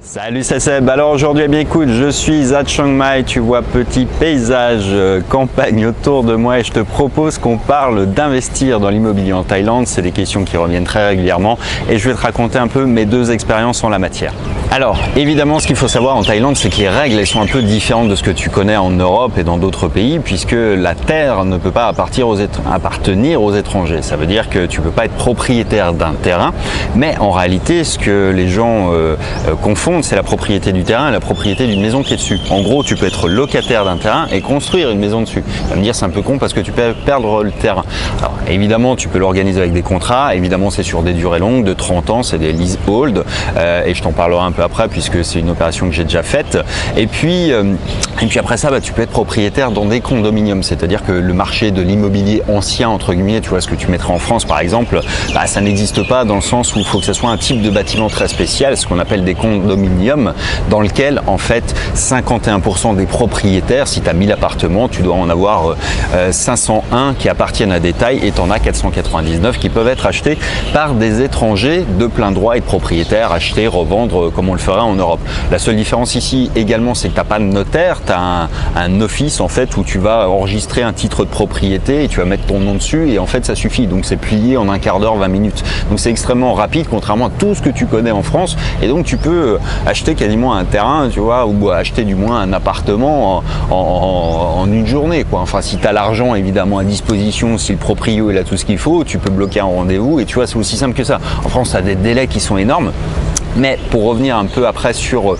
Salut, c'est Seb. Alors aujourd'hui, eh bien écoute, je suis à Chiang Mai, tu vois, petit paysage campagne autour de moi et je te propose qu'on parle d'investir dans l'immobilier en Thaïlande. C'est des questions qui reviennent très régulièrement et je vais te raconter un peu mes deux expériences en la matière. Alors évidemment, ce qu'il faut savoir en Thaïlande, c'est que les règles elles sont un peu différentes de ce que tu connais en Europe et dans d'autres pays, puisque la terre ne peut pas appartenir aux étrangers. Ça veut dire que tu peux pas être propriétaire d'un terrain, mais en réalité, ce que les gens confondent, c'est la propriété du terrain et la propriété d'une maison qui est dessus. En gros, tu peux être locataire d'un terrain et construire une maison dessus. Tu vas me dire c'est un peu con parce que tu peux perdre le terrain. Alors évidemment, tu peux l'organiser avec des contrats. Évidemment, c'est sur des durées longues de 30 ans, c'est des leasehold et je t'en parlerai un peu après puisque c'est une opération que j'ai déjà faite. Et puis après ça, tu peux être propriétaire dans des condominiums, c'est-à-dire que le marché de l'immobilier ancien entre guillemets, tu vois ce que tu mettrais en France par exemple, ça n'existe pas dans le sens où il faut que ce soit un type de bâtiment très spécial, ce qu'on appelle des condominiums, dans lequel en fait 51% des propriétaires, si tu as 1000 appartements, tu dois en avoir 501 qui appartiennent à des Thaïs et tu en as 499 qui peuvent être achetés par des étrangers de plein droit et de propriétaires, acheter, revendre comme on le ferait en Europe. La seule différence ici également, c'est que tu n'as pas de notaire, tu as un office en fait où tu vas enregistrer un titre de propriété et tu vas mettre ton nom dessus et en fait ça suffit. Donc c'est plié en un quart d'heure, 20 minutes. Donc c'est extrêmement rapide contrairement à tout ce que tu connais en France et donc tu peux acheter quasiment un terrain, tu vois, ou acheter du moins un appartement en une journée, quoi. Enfin, si tu as l'argent évidemment à disposition, si le proprio il a tout ce qu'il faut, tu peux bloquer un rendez-vous et tu vois, c'est aussi simple que ça. En France, tu as des délais qui sont énormes. Mais pour revenir un peu après sur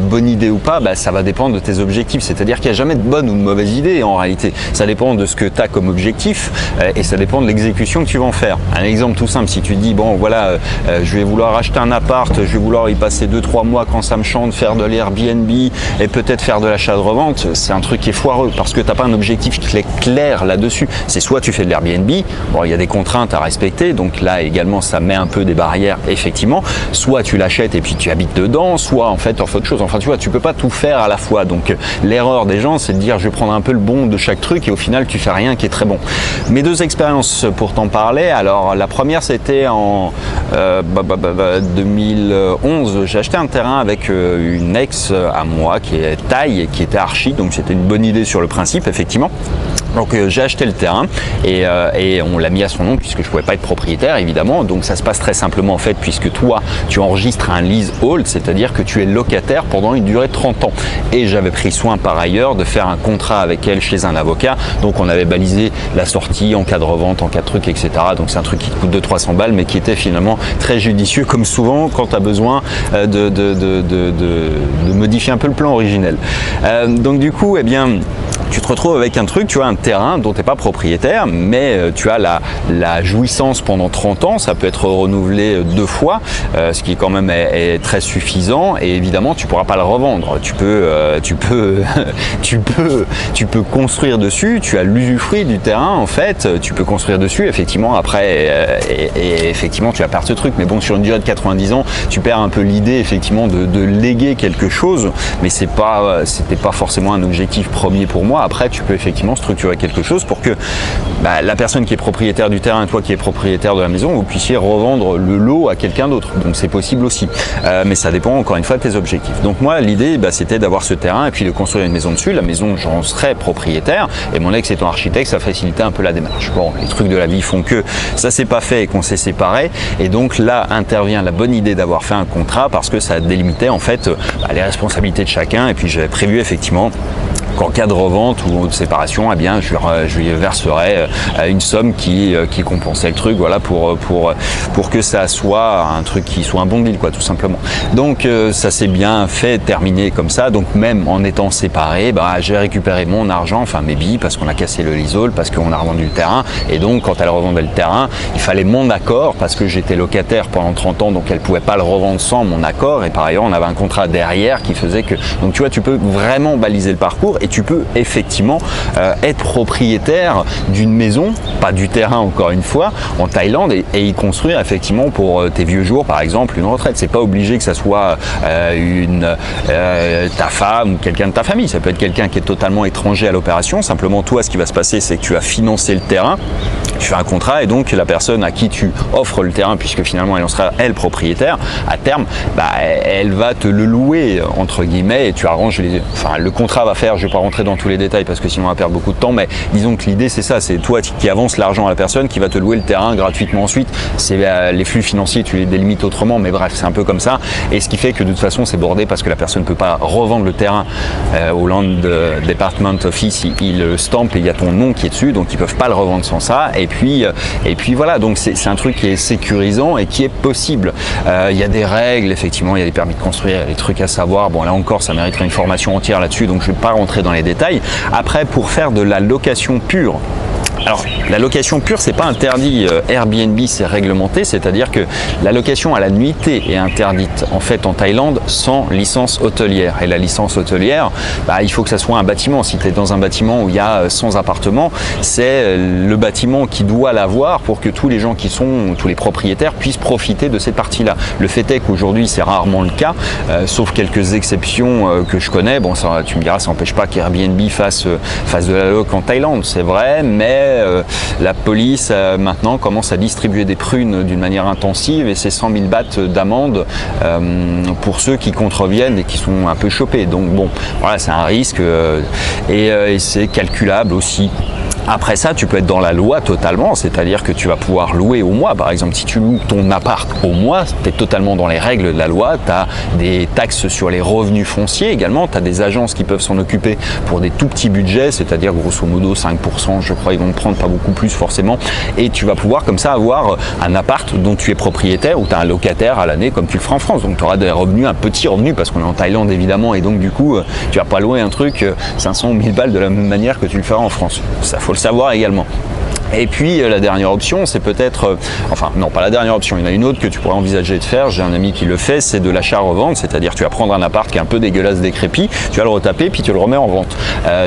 bonne idée ou pas, ça va dépendre de tes objectifs. C'est-à-dire qu'il n'y a jamais de bonne ou de mauvaise idée en réalité. Ça dépend de ce que tu as comme objectif et ça dépend de l'exécution que tu vas en faire. Un exemple tout simple, si tu te dis, bon voilà, je vais vouloir acheter un appart, je vais vouloir y passer 2-3 mois quand ça me chante, faire de l'Airbnb et peut-être faire de l'achat de revente, c'est un truc qui est foireux parce que tu n'as pas un objectif qui est clair là-dessus. C'est soit tu fais de l'Airbnb, bon il y a des contraintes à respecter, donc là également ça met un peu des barrières effectivement, soit tu l'achètes et puis tu habites dedans, soit en fait tu en fais autre chose. Enfin tu vois, tu peux pas tout faire à la fois. Donc l'erreur des gens, c'est de dire je vais prendre un peu le bon de chaque truc et au final tu fais rien qui est très bon. Mes deux expériences pour t'en parler. Alors la première c'était en 2011. J'ai acheté un terrain avec une ex à moi qui est Thaï et qui était archi, donc c'était une bonne idée sur le principe effectivement. Donc j'ai acheté le terrain et on l'a mis à son nom puisque je pouvais pas être propriétaire évidemment. Donc ça se passe très simplement en fait puisque toi tu enregistres un leasehold, c'est-à-dire que tu es locataire pendant une durée de 30 ans. Et j'avais pris soin par ailleurs de faire un contrat avec elle chez un avocat. Donc on avait balisé la sortie en cas de revente, en cas de truc, etc. Donc c'est un truc qui te coûte 200-300 balles mais qui était finalement très judicieux comme souvent quand tu as besoin de modifier un peu le plan originel. Donc du coup, eh bien, tu te retrouves avec un truc, tu as un terrain dont tu n'es pas propriétaire, mais tu as la jouissance pendant 30 ans, ça peut être renouvelé 2 fois, ce qui quand même est très suffisant et évidemment tu ne pourras pas le revendre. Tu peux construire dessus, tu as l'usufruit du terrain en fait, tu peux construire dessus effectivement après et effectivement tu vas perdre ce truc, mais bon sur une durée de 90 ans, tu perds un peu l'idée effectivement de léguer quelque chose, mais c'était pas forcément un objectif premier pour moi. Après, tu peux effectivement structurer quelque chose pour que la personne qui est propriétaire du terrain et toi qui es propriétaire de la maison, vous puissiez revendre le lot à quelqu'un d'autre. Donc c'est possible aussi. Mais ça dépend encore une fois de tes objectifs. Donc moi, l'idée, c'était d'avoir ce terrain et puis de construire une maison dessus. La maison, j'en serais propriétaire et mon ex étant architecte, ça facilitait un peu la démarche. Bon, les trucs de la vie font que ça s'est pas fait et qu'on s'est séparés. Et donc là intervient la bonne idée d'avoir fait un contrat parce que ça délimitait en fait les responsabilités de chacun. Et puis j'avais prévu effectivement qu'en cas de revente ou de séparation, eh bien, je lui verserai une somme qui compensait le truc, voilà, pour que ça soit un truc qui soit un bon deal, quoi, tout simplement. Donc ça s'est bien fait, terminé comme ça. Donc même en étant séparé, j'ai récupéré mon argent, enfin mes billes, parce qu'on a cassé le leasehold, parce qu'on a revendu le terrain. Et donc quand elle revendait le terrain, il fallait mon accord, parce que j'étais locataire pendant 30 ans, donc elle pouvait pas le revendre sans mon accord. Et par ailleurs, on avait un contrat derrière qui faisait que. Donc tu vois, tu peux vraiment baliser le parcours. et tu peux effectivement être propriétaire d'une maison, pas du terrain encore une fois, en Thaïlande et y construire effectivement pour tes vieux jours par exemple une retraite. C'est pas obligé que ça soit ta femme ou quelqu'un de ta famille, ça peut être quelqu'un qui est totalement étranger à l'opération. Simplement toi, ce qui va se passer, c'est que tu vas financer le terrain, tu fais un contrat et donc la personne à qui tu offres le terrain, puisque finalement elle en sera elle propriétaire, à terme, elle va te le louer entre guillemets et tu arranges le contrat va faire, je ne vais pas rentrer dans tous les détails parce que sinon on va perdre beaucoup de temps, mais disons que l'idée c'est ça, c'est toi qui avances l'argent à la personne qui va te louer le terrain gratuitement ensuite. C'est les flux financiers, tu les délimites autrement, mais bref, c'est un peu comme ça. Et ce qui fait que de toute façon c'est bordé parce que la personne ne peut pas revendre le terrain au Land Department Office, il le stampe et il y a ton nom qui est dessus, donc ils ne peuvent pas le revendre sans ça. Et puis voilà, donc c'est un truc qui est sécurisant et qui est possible. Il y a des règles, effectivement, il y a des permis de construire, il y a des trucs à savoir. Bon, là encore, ça mériterait une formation entière là-dessus, donc je ne vais pas rentrer dans les détails. Après, pour faire de la location pure, alors, la location pure, c'est pas interdit. Airbnb, c'est réglementé, c'est-à-dire que la location à la nuitée est interdite en fait en Thaïlande sans licence hôtelière. Et la licence hôtelière, il faut que ça soit un bâtiment. Si tu es dans un bâtiment où il y a 100 appartements, c'est le bâtiment qui doit l'avoir pour que tous les gens tous les propriétaires puissent profiter de cette partie-là. Le fait est qu'aujourd'hui, c'est rarement le cas, sauf quelques exceptions que je connais. Bon, ça, tu me diras, ça n'empêche pas qu'Airbnb fasse de la loc en Thaïlande, c'est vrai, mais la police maintenant commence à distribuer des prunes d'une manière intensive et c'est 100 000 bahts d'amende pour ceux qui contreviennent et qui sont un peu chopés. Donc bon, voilà, c'est un risque et c'est calculable aussi. Après ça, tu peux être dans la loi totalement, c'est-à-dire que tu vas pouvoir louer au mois. Par exemple, si tu loues ton appart au mois, tu es totalement dans les règles de la loi. Tu as des taxes sur les revenus fonciers également. Tu as des agences qui peuvent s'en occuper pour des tout petits budgets, c'est-à-dire grosso modo 5%, je crois, ils vont te prendre pas beaucoup plus forcément. Et tu vas pouvoir comme ça avoir un appart dont tu es propriétaire ou tu as un locataire à l'année comme tu le feras en France. Donc tu auras des revenus, un petit revenu parce qu'on est en Thaïlande évidemment et donc du coup, tu vas pas louer un truc 500 ou 1000 balles de la même manière que tu le feras en France. Ça faut le savoir également. Et puis la dernière option, c'est peut-être, enfin non pas la dernière option, il y en a une autre que tu pourrais envisager de faire, j'ai un ami qui le fait, c'est de l'achat-revente, c'est-à-dire tu vas prendre un appart qui est un peu dégueulasse, décrépit, tu vas le retaper puis tu le remets en vente.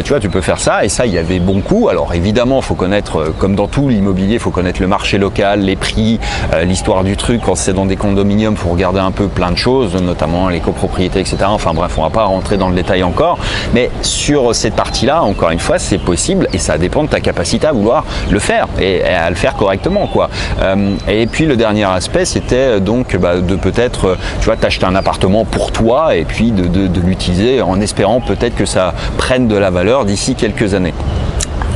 Tu vois, tu peux faire ça et ça, il y avait bon coup. Alors évidemment, il faut connaître, comme dans tout l'immobilier, il faut connaître le marché local, les prix, l'histoire du truc. Quand c'est dans des condominiums, il faut regarder un peu plein de choses, notamment les copropriétés, etc. Enfin bref, on va pas rentrer dans le détail encore, mais sur cette partie-là, encore une fois, c'est possible et ça dépend de ta capacité à vouloir le faire et à le faire correctement, quoi. Et puis le dernier aspect, c'était donc de peut-être, tu vois, t'acheter un appartement pour toi et puis de l'utiliser en espérant peut-être que ça prenne de la valeur d'ici quelques années.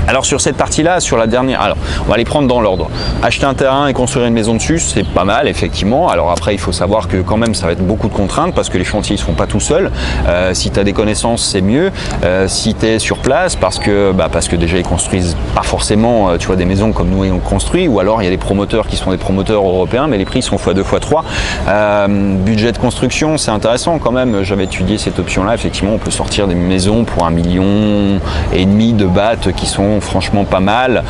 Alors sur cette partie-là, sur la dernière, alors on va les prendre dans l'ordre. Acheter un terrain et construire une maison dessus, c'est pas mal effectivement. Alors après, il faut savoir que quand même, ça va être beaucoup de contraintes parce que les chantiers ne se font pas tout seuls. Si tu as des connaissances, c'est mieux. Si tu es sur place, parce que déjà ils construisent pas forcément, tu vois, des maisons comme nous on construit, ou alors il y a des promoteurs qui sont des promoteurs européens, mais les prix sont x2, x3. Budget de construction, c'est intéressant quand même. J'avais étudié cette option-là. Effectivement, on peut sortir des maisons pour 1,5 million de bahts qui sont franchement pas mal.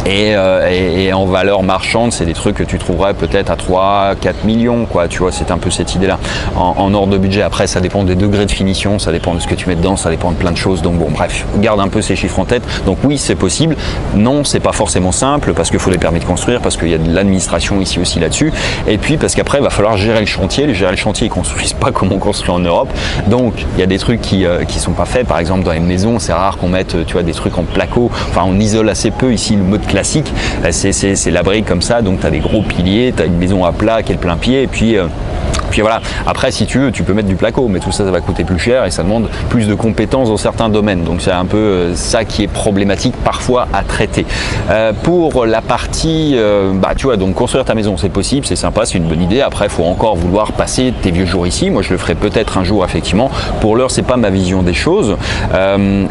Et en valeur marchande, c'est des trucs que tu trouverais peut-être à 3-4 millions, quoi. Tu vois, c'est un peu cette idée-là. En ordre de budget, après, ça dépend des degrés de finition, ça dépend de ce que tu mets dedans, ça dépend de plein de choses. Donc bon, bref, garde un peu ces chiffres en tête. Donc oui, c'est possible. Non, c'est pas forcément simple parce qu'il faut des permis de construire, parce qu'il y a de l'administration ici aussi là-dessus. Et puis parce qu'après, il va falloir gérer le chantier. Gérer le chantier, ils construisent pas comme on construit en Europe. Donc il y a des trucs qui sont pas faits. Par exemple, dans les maisons, c'est rare qu'on mette, tu vois, des trucs en placo. Enfin, on isole assez peu ici. Le mode classique, c'est la brique comme ça, donc tu as des gros piliers, tu as une maison à plat qui est le plein pied, et puis voilà. Après, si tu veux, tu peux mettre du placo, mais tout ça, ça va coûter plus cher et ça demande plus de compétences dans certains domaines. Donc c'est un peu ça qui est problématique parfois à traiter. Pour la partie, tu vois, donc construire ta maison, c'est possible, c'est sympa, c'est une bonne idée. Après, il faut encore vouloir passer tes vieux jours ici. Moi, je le ferai peut-être un jour, effectivement. Pour l'heure, c'est pas ma vision des choses.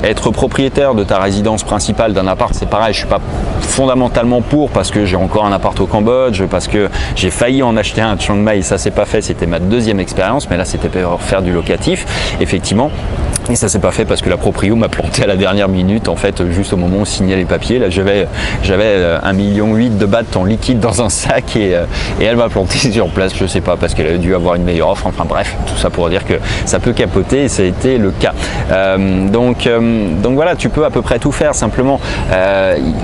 Être propriétaire de ta résidence principale d'un appart, c'est pareil. Je suis pas fondamentalement pour parce que j'ai encore un appart au Cambodge, parce que j'ai failli en acheter un à Chiang Mai, ça c'est pas fait, c'était c'était ma deuxième expérience, mais là c'était pour faire du locatif, effectivement. Et ça s'est pas fait parce que la proprio m'a planté à la dernière minute, en fait, juste au moment où on signait les papiers. Là, j'avais 1,8 million de bahts en liquide dans un sac et elle m'a planté sur place, je sais pas, parce qu'elle a dû avoir une meilleure offre. Enfin bref, tout ça pour dire que ça peut capoter et ça a été le cas. Donc voilà, tu peux à peu près tout faire. Simplement,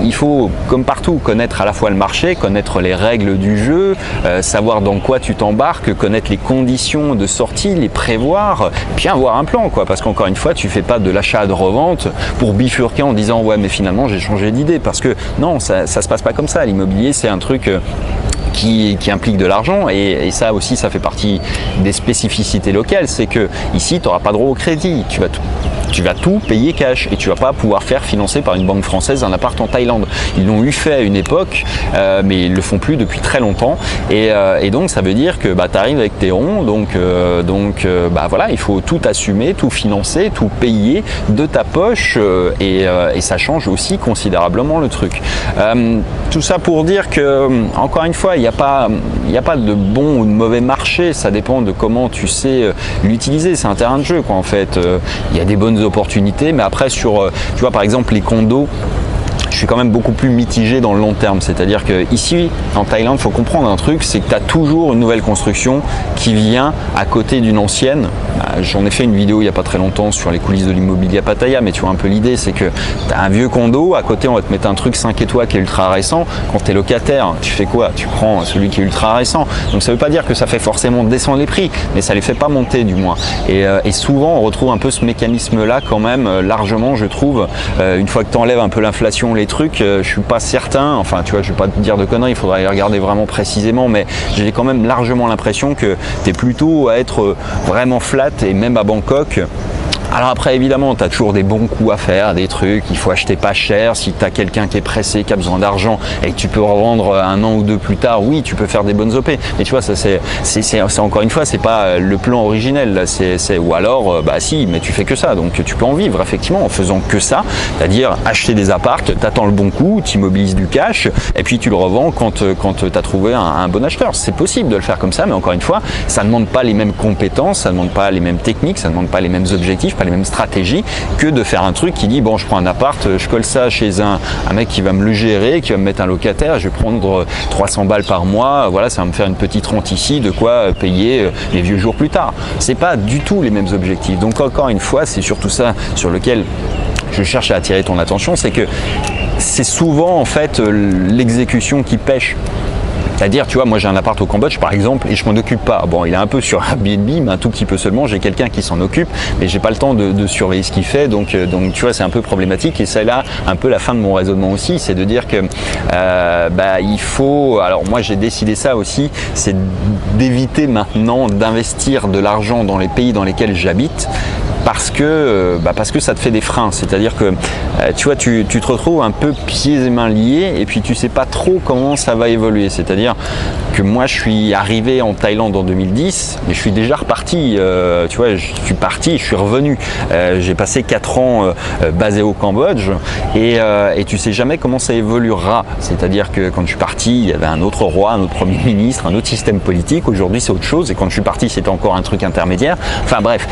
il faut, comme partout, connaître à la fois le marché, connaître les règles du jeu, savoir dans quoi tu t'embarques, connaître les conditions de sortie, les prévoir, puis avoir un plan, quoi. Parce qu'encore une fois, tu fais pas de l'achat de revente pour bifurquer en disant ouais mais finalement j'ai changé d'idée, parce que non, ça se passe pas comme ça. L'immobilier, c'est un truc qui implique de l'argent et ça aussi, ça fait partie des spécificités locales. C'est que ici, tu n'auras pas droit au crédit, tu vas tout payer cash et tu vas pas pouvoir faire financer par une banque française un appart en Thaïlande. Ils l'ont eu fait à une époque, mais ils le font plus depuis très longtemps. Et donc ça veut dire que tu arrives avec tes ronds, donc voilà, il faut tout assumer, tout financer, tout payer de ta poche et ça change aussi considérablement le truc. Tout ça pour dire que, encore une fois, il n'y a pas de bon ou de mauvais marché, ça dépend de comment tu sais l'utiliser. C'est un terrain de jeu, quoi, en fait. Il y a des bonnes opportunités, mais après tu vois, par exemple les condos, je suis quand même beaucoup plus mitigé dans le long terme. C'est-à-dire que ici, en Thaïlande, il faut comprendre un truc, c'est que tu as toujours une nouvelle construction qui vient à côté d'une ancienne. J'en ai fait une vidéo il n'y a pas très longtemps sur les coulisses de l'immobilier à Pattaya, mais tu vois un peu l'idée, c'est que tu as un vieux condo, à côté on va te mettre un truc 5 étoiles qui est ultra récent. Quand tu es locataire, tu fais quoi? Tu prends celui qui est ultra récent. Donc ça ne veut pas dire que ça fait forcément descendre les prix, mais ça ne les fait pas monter du moins. Et souvent on retrouve un peu ce mécanisme-là quand même, largement je trouve, une fois que tu enlèves un peu l'inflation, les trucs, je suis pas certain, enfin tu vois, je vais pas te dire de conneries, il faudrait les regarder vraiment précisément, mais j'ai quand même largement l'impression que tu es plutôt à être vraiment flat, et même à Bangkok. Alors après, évidemment, tu as toujours des bons coups à faire, des trucs, il faut acheter pas cher. Si tu as quelqu'un qui est pressé, qui a besoin d'argent et que tu peux revendre un an ou deux plus tard, oui, tu peux faire des bonnes OP. Mais tu vois, ça c'est encore une fois, c'est pas le plan originel. Ou alors, bah si, mais tu fais que ça. Donc tu peux en vivre effectivement en faisant que ça. C'est-à-dire acheter des appartes, tu attends le bon coup, tu immobilises du cash et puis tu le revends quand tu as trouvé un bon acheteur. C'est possible de le faire comme ça, mais encore une fois, ça ne demande pas les mêmes compétences, ça ne demande pas les mêmes techniques, ça ne demande pas les mêmes objectifs, pas les mêmes stratégies que de faire un truc qui dit bon, je prends un appart, je colle ça chez un mec qui va me le gérer, qui va me mettre un locataire, je vais prendre 300 balles par mois, voilà, ça va me faire une petite rente ici, de quoi payer les vieux jours plus tard. C'est pas du tout les mêmes objectifs. Donc encore une fois, c'est surtout ça sur lequel je cherche à attirer ton attention, c'est que c'est souvent en fait l'exécution qui pêche. C'est-à-dire, tu vois, moi j'ai un appart au Cambodge par exemple et je m'en occupe pas. Bon, il est un peu sur Airbnb, mais un tout petit peu seulement. J'ai quelqu'un qui s'en occupe, mais j'ai pas le temps de surveiller ce qu'il fait. Donc tu vois, c'est un peu problématique. Et c'est là un peu la fin de mon raisonnement aussi, c'est de dire que il faut. Alors moi j'ai décidé ça aussi, c'est d'éviter maintenant d'investir de l'argent dans les pays dans lesquels j'habite. Parce que ça te fait des freins, c'est-à-dire que tu vois, tu te retrouves un peu pieds et mains liés et puis tu sais pas trop comment ça va évoluer. C'est-à-dire que moi je suis arrivé en Thaïlande en 2010, mais je suis déjà reparti. Tu vois, je suis parti, je suis revenu. J'ai passé 4 ans basé au Cambodge et tu sais jamais comment ça évoluera. C'est-à-dire que quand je suis parti, il y avait un autre roi, un autre premier ministre, un autre système politique. Aujourd'hui c'est autre chose et quand je suis parti c'était encore un truc intermédiaire. Enfin bref,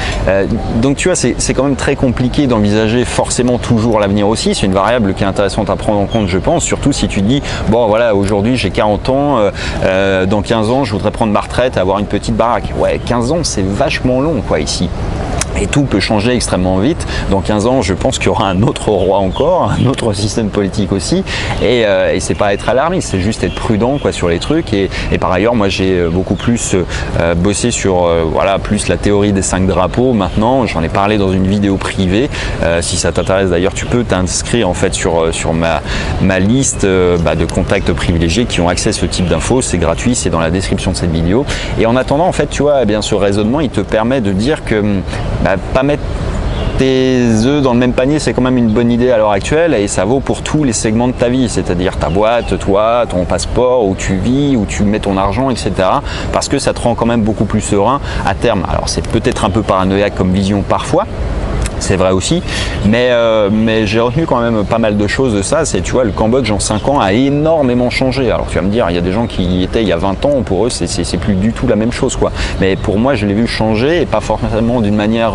donc tu vois, c'est quand même très compliqué d'envisager forcément toujours l'avenir aussi. C'est une variable qui est intéressante à prendre en compte, je pense, surtout si tu dis, bon voilà, aujourd'hui j'ai 40 ans, dans 15 ans je voudrais prendre ma retraite et avoir une petite baraque. Ouais, 15 ans c'est vachement long quoi ici. Et tout peut changer extrêmement vite. Dans 15 ans, je pense qu'il y aura un autre roi encore, un autre système politique aussi. Et c'est pas être alarmiste, c'est juste être prudent quoi sur les trucs. Et par ailleurs, moi j'ai beaucoup plus bossé sur voilà, plus la théorie des 5 drapeaux. Maintenant, j'en ai parlé dans une vidéo privée. Si ça t'intéresse d'ailleurs, tu peux t'inscrire en fait sur ma liste de contacts privilégiés qui ont accès à ce type d'infos. C'est gratuit, c'est dans la description de cette vidéo. Et en attendant, en fait, tu vois, eh bien ce raisonnement, il te permet de dire que pas mettre tes œufs dans le même panier, c'est quand même une bonne idée à l'heure actuelle et ça vaut pour tous les segments de ta vie, c'est-à-dire ta boîte, toi, ton passeport, où tu vis, où tu mets ton argent, etc. Parce que ça te rend quand même beaucoup plus serein à terme. Alors c'est peut-être un peu paranoïaque comme vision parfois, c'est vrai aussi, mais j'ai retenu quand même pas mal de choses de ça. C'est, tu vois, le Cambodge en 5 ans a énormément changé. Alors tu vas me dire, il y a des gens qui y étaient il y a 20 ans, pour eux c'est plus du tout la même chose, quoi. Mais pour moi, je l'ai vu changer, et pas forcément d'une manière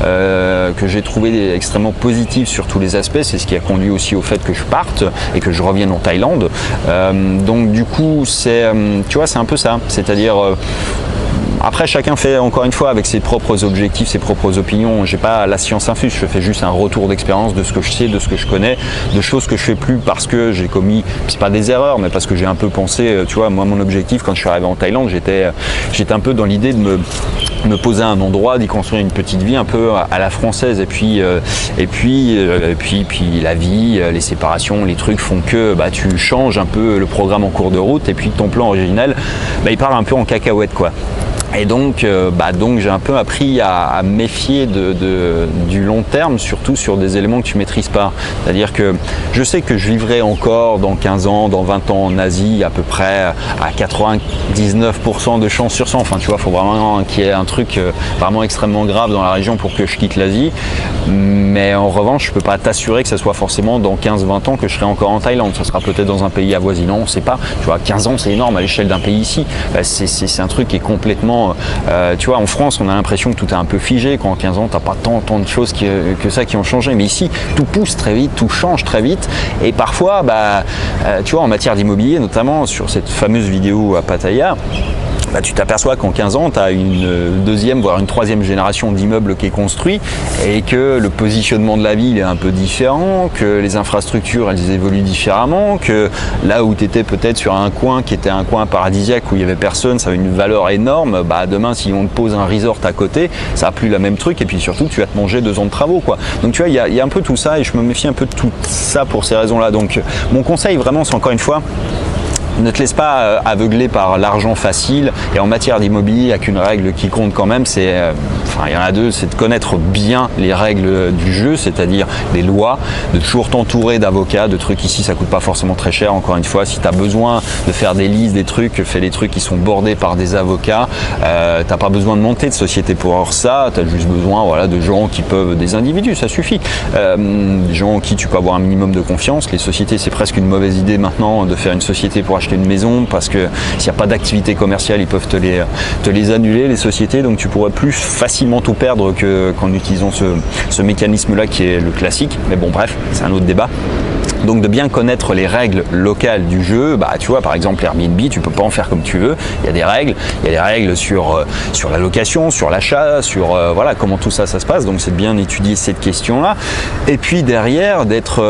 que j'ai trouvé extrêmement positive sur tous les aspects. C'est ce qui a conduit aussi au fait que je parte et que je revienne en Thaïlande. Donc du coup, tu vois, c'est un peu ça. C'est-à-dire après, chacun fait encore une fois avec ses propres objectifs, ses propres opinions. J'ai pas la science infuse, je fais juste un retour d'expérience de ce que je sais, de ce que je connais, de choses que je fais plus parce que j'ai commis, c'est pas des erreurs, mais parce que j'ai un peu pensé, tu vois, moi mon objectif quand je suis arrivé en Thaïlande, j'étais un peu dans l'idée de me poser à un endroit, d'y construire une petite vie un peu à la française, et puis la vie, les séparations, les trucs font que bah, tu changes un peu le programme en cours de route, et puis ton plan originel, bah, il part un peu en cacahuète, quoi. Et donc, j'ai un peu appris à me méfier du long terme, surtout sur des éléments que tu maîtrises pas. C'est-à-dire que je sais que je vivrai encore dans 15 ans, dans 20 ans en Asie, à peu près à 99% de chances sur 100. Enfin, tu vois, il faut vraiment qu'il y ait un truc vraiment extrêmement grave dans la région pour que je quitte l'Asie. Mais en revanche, je peux pas t'assurer que ce soit forcément dans 15-20 ans que je serai encore en Thaïlande. Ça sera peut-être dans un pays avoisinant, on ne sait pas. Tu vois, 15 ans, c'est énorme à l'échelle d'un pays ici. C'est un truc qui est complètement... tu vois, en France, on a l'impression que tout est un peu figé. Quand en 15 ans, tu n'as pas tant de choses que ça qui ont changé. Mais ici, tout pousse très vite, tout change très vite. Et parfois, tu vois, en matière d'immobilier, notamment sur cette fameuse vidéo à Pattaya, bah, tu t'aperçois qu'en 15 ans, tu as une deuxième, voire une troisième génération d'immeubles qui est construit, et que le positionnement de la ville est un peu différent, que les infrastructures, elles évoluent différemment, que là où tu étais peut-être sur un coin qui était un coin paradisiaque où il n'y avait personne, ça avait une valeur énorme, bah, demain, si on te pose un resort à côté, ça n'a plus la même truc, et puis surtout, tu vas te manger 2 ans de travaux, quoi. Donc tu vois, il y a un peu tout ça, et je me méfie un peu de tout ça pour ces raisons-là. Donc mon conseil, vraiment, c'est encore une fois, ne te laisse pas aveugler par l'argent facile, et en matière d'immobilier, il n'y a qu'une règle qui compte quand même, il y en a deux, c'est de connaître bien les règles du jeu, c'est-à-dire les lois, de toujours t'entourer d'avocats, de trucs ici, ça coûte pas forcément très cher, encore une fois, si tu as besoin de faire des listes, des trucs, fais des trucs qui sont bordés par des avocats, t'as pas besoin de monter de société pour ça, tu as juste besoin, voilà, de gens qui peuvent, des individus, ça suffit, des gens en qui tu peux avoir un minimum de confiance. Les sociétés, c'est presque une mauvaise idée maintenant de faire une société pour acheter une maison, parce que s'il n'y a pas d'activité commerciale, ils peuvent te les annuler, les sociétés, donc tu pourrais plus facilement tout perdre qu'en utilisant ce mécanisme-là qui est le classique. Mais bon, bref, c'est un autre débat. Donc de bien connaître les règles locales du jeu, bah tu vois, par exemple Airbnb, tu peux pas en faire comme tu veux, il y a des règles sur la location, sur l'achat, sur voilà comment tout ça se passe, donc c'est de bien étudier cette question-là, et puis derrière d'être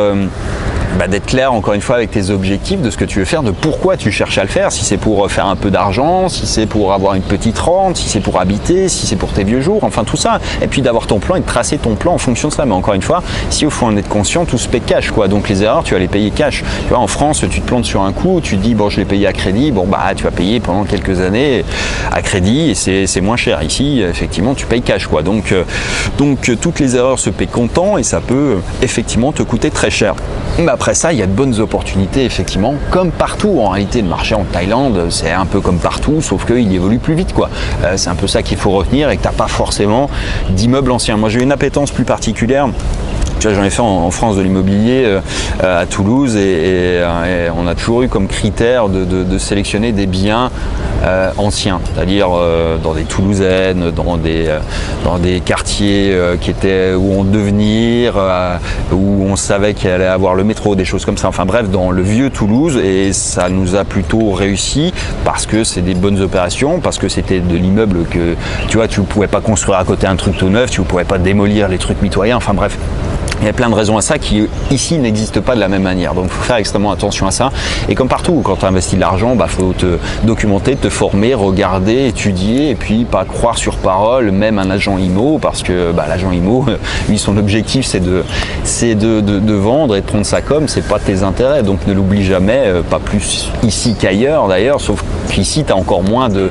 clair encore une fois avec tes objectifs, de ce que tu veux faire, de pourquoi tu cherches à le faire, si c'est pour faire un peu d'argent, si c'est pour avoir une petite rente, si c'est pour habiter, si c'est pour tes vieux jours, enfin tout ça, et puis d'avoir ton plan et de tracer ton plan en fonction de ça. Mais encore une fois, si il faut en être conscient, tout se paie cash, quoi. Donc les erreurs, tu vas les payer cash. Tu vois, en France, tu te plantes sur un coup, tu te dis bon, je l'ai payé à crédit, bon bah tu vas payer pendant quelques années à crédit, et c'est moins cher. Ici, effectivement, tu payes cash, quoi. Donc toutes les erreurs se paient comptant, et ça peut effectivement te coûter très cher. Mais après ça, il y a de bonnes opportunités, effectivement, comme partout. En réalité, le marché en Thaïlande, c'est un peu comme partout, sauf qu'il évolue plus vite, quoi. C'est un peu ça qu'il faut retenir, et que tu n'as pas forcément d'immeubles anciens. Moi, j'ai une appétence plus particulière. Tu vois, j'en ai fait en France de l'immobilier à Toulouse, et on a toujours eu comme critère de sélectionner des biens anciens, c'est-à-dire dans des Toulousaines, dans des quartiers qui étaient ou en devenir, où on savait qu'il allait avoir le métro, des choses comme ça. Enfin bref, dans le vieux Toulouse, et ça nous a plutôt réussi parce que c'est des bonnes opérations, parce que c'était de l'immeuble que tu vois, tu ne pouvais pas construire à côté un truc tout neuf, tu ne pouvais pas démolir les trucs mitoyens. Enfin bref. Il y a plein de raisons à ça qui, ici, n'existent pas de la même manière. Donc, il faut faire extrêmement attention à ça. Et comme partout, quand tu investis de l'argent, faut te documenter, te former, regarder, étudier, et puis pas croire sur parole, même un agent IMO, parce que l'agent IMO, lui, son objectif, c'est de vendre et de prendre sa com, c'est pas tes intérêts. Donc, ne l'oublie jamais, pas plus ici qu'ailleurs, d'ailleurs, sauf qu'ici, tu as encore moins de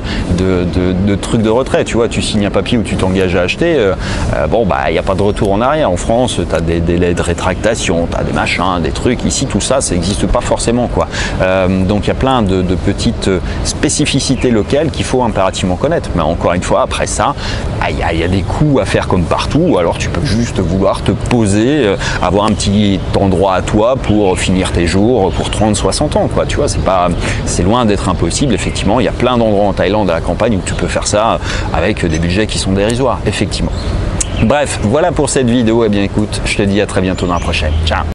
trucs de retrait. Tu vois, tu signes un papier où tu t'engages à acheter, il n'y a pas de retour en arrière. En France, tu as des des délais de rétractation, tu as des machins, des trucs. Ici, tout ça, ça n'existe pas forcément, quoi. Donc il y a plein de petites spécificités locales qu'il faut impérativement connaître. Mais encore une fois, après ça, il y a des coups à faire comme partout. Alors tu peux juste vouloir te poser, avoir un petit endroit à toi pour finir tes jours pour 30-60 ans, quoi. Tu vois, c'est loin d'être impossible. Effectivement, il y a plein d'endroits en Thaïlande, à la campagne, où tu peux faire ça avec des budgets qui sont dérisoires, effectivement. Bref, voilà pour cette vidéo. Eh bien écoute, je te dis à très bientôt dans la prochaine. Ciao.